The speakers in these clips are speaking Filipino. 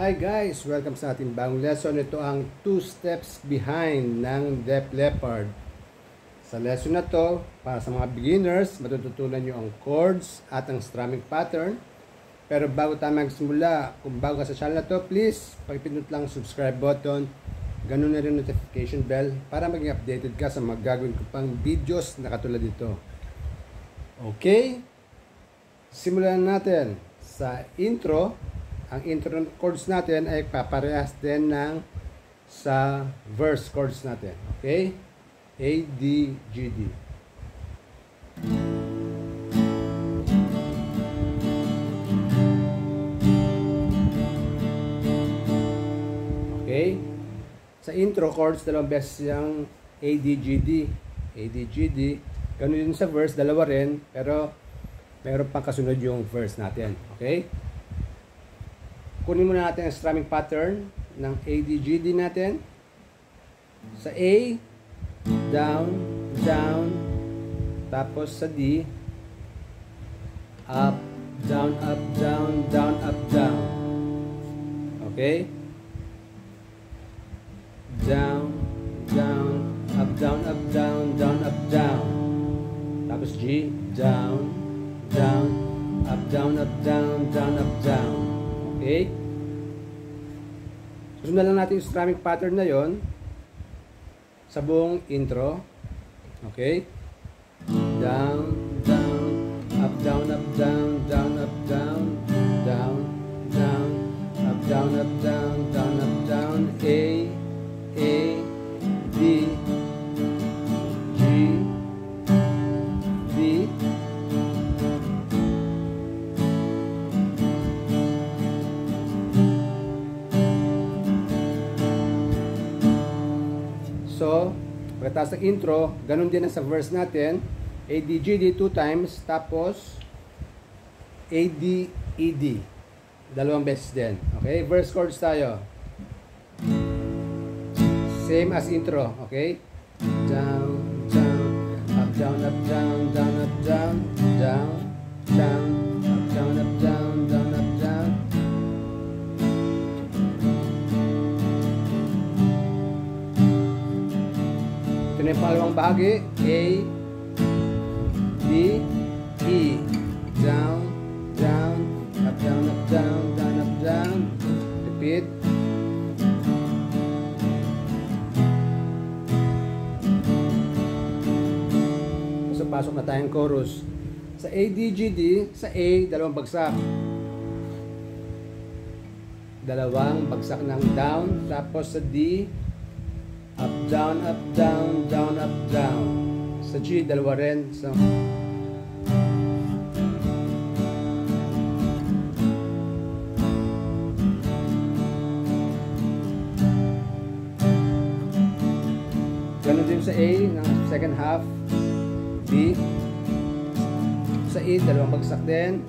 Hi guys! Welcome sa ating bagong lesson. Ito ang 2 steps behind ng Def Leppard. Sa lesson na to, para sa mga beginners, matututunan nyo ang chords at ang strumming pattern. Pero bago tayo magsimula, kung bago ka sa channel na to, please, pakipindot lang subscribe button. Ganun na rin notification bell para maging updated ka sa mga gagawin ko pang videos na katulad dito. Okay? Simulan natin sa intro. Ang intro chords natin ay paparehas din ng sa verse chords natin. Okay? A, D, G, D. Okay? Sa intro chords, dalawang beses yung A, D, G, D. A, D, G, D. Ganun din sa verse, dalawa rin. Pero meron pang kasunod yung verse natin. Okay? Kunin muna natin ang strumming pattern ng A, D, G, D natin. Sa A, down, down. Tapos sa D, up, down, up, down, down, up, down. Okay? Down, down, up, down, up, down, down, up, down. Tapos G, down, down, up, down, up, down, down, up, down. Okay? Susundan lang natin yung strumming pattern na yon sa buong intro. Okay? Down, down, up, down, up, down, down, up, down, down, down, up, down, up, down, down, up, down. A, D, G, D. So, pagkatapos ng intro, ganun din ang sa verse natin. A, D, G, D 2 times, tapos A, D, E, D. Dalawang beses din. Okay? Verse chords tayo. Same as intro. Okay? Down, down, up, down, up, down, down, up, down, down, down, up, down, up, down, down, up, down. Ito na yung pangalawang bahagi. A, D, E. Down, down, up, down, up, down, down, up, down. Repeat. So, pasok na tayong chorus. Sa A, D, G, D, sa A, dalawang bagsak. Dalawang bagsak ng down. Tapos sa D, up, down, up, down, down, up, down. Sa G, dalawa rin. So, ganun din sa A, ng second half. B. Sa E, dalawang bagsak din.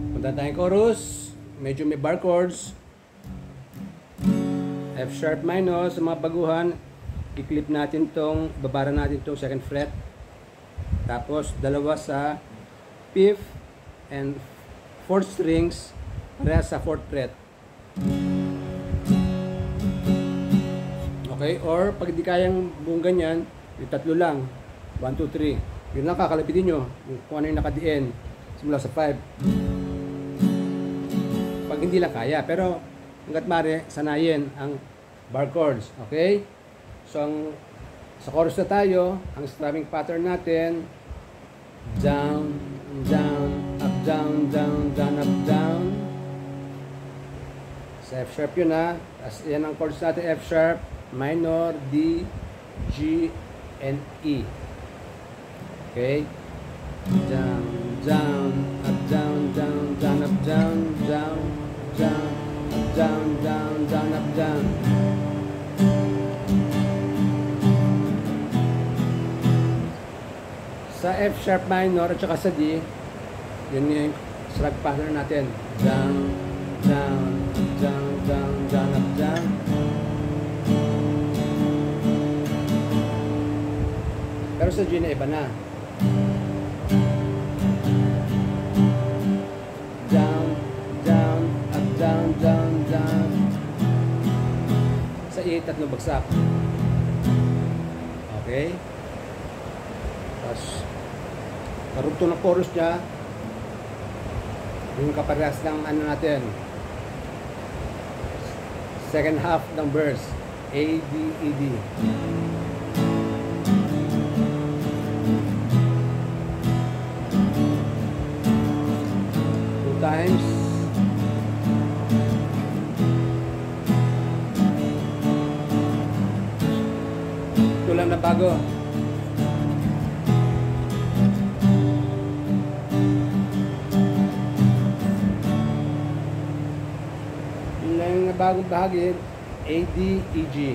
Punta tayong chorus. Medyo may bar chords. F sharp minor. Sa mga baguhan, i-clip natin tong, babara natin tong second fret. Tapos, dalawa sa 5th and 4th strings, pareha sa 4th fret. Okay? Or, pag di kayang buong ganyan, yung tatlo lang. 1, 2, 3. Yun lang kakalapitin nyo. Kung ano yung nakadiin. Simula sa 5. Pag hindi lang kaya. Pero, hanggat mare, sanayin ang bar chords. Okay? So, sa chorus na tayo, ang strumming pattern natin, down, down, up, down, down, down, up, down. Sa F sharp yun ha. As yan ang chords natin, F sharp, minor, D, G, and E. Okay? Down, down, up, down, down, down, up, down, down, down, up, down, down, down, up, down. Sa F sharp minor at saka sa D, yun yung strumming pattern natin. Down, down, down, down, down, up, down. Pero sa G na iba na. Down, down, up, down, down, down. Sa E, tatlong bagsak. Okay? Tapos, karugtong ng chorus niya, yung kaparehas ng ano natin, second half ng verse, A, D, E, D. Two times. Ito lang na bago. Yung bagong bahagi, A, D, E, G.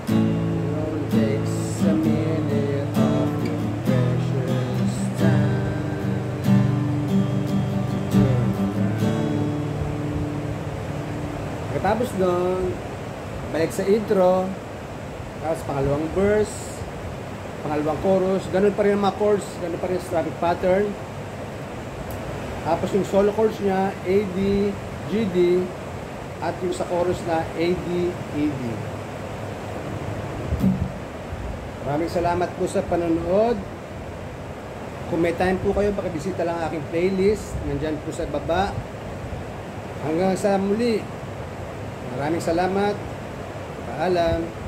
It takes a minute of your precious time to turn around. Pagkatapos doon, balik sa intro, tapos pangalawang verse, pangalawang chorus, ganun pa rin ang mga chords, ganun pa rin ang static pattern. Tapos yung solo chords niya, A, D, G, D, at yung sa chorus na A, D, E, D. Maraming salamat po sa panonood. Kung may time po kayo, pakibisita lang aking playlist. Nandyan po sa baba. Hanggang sa muli. Maraming salamat. Paalam.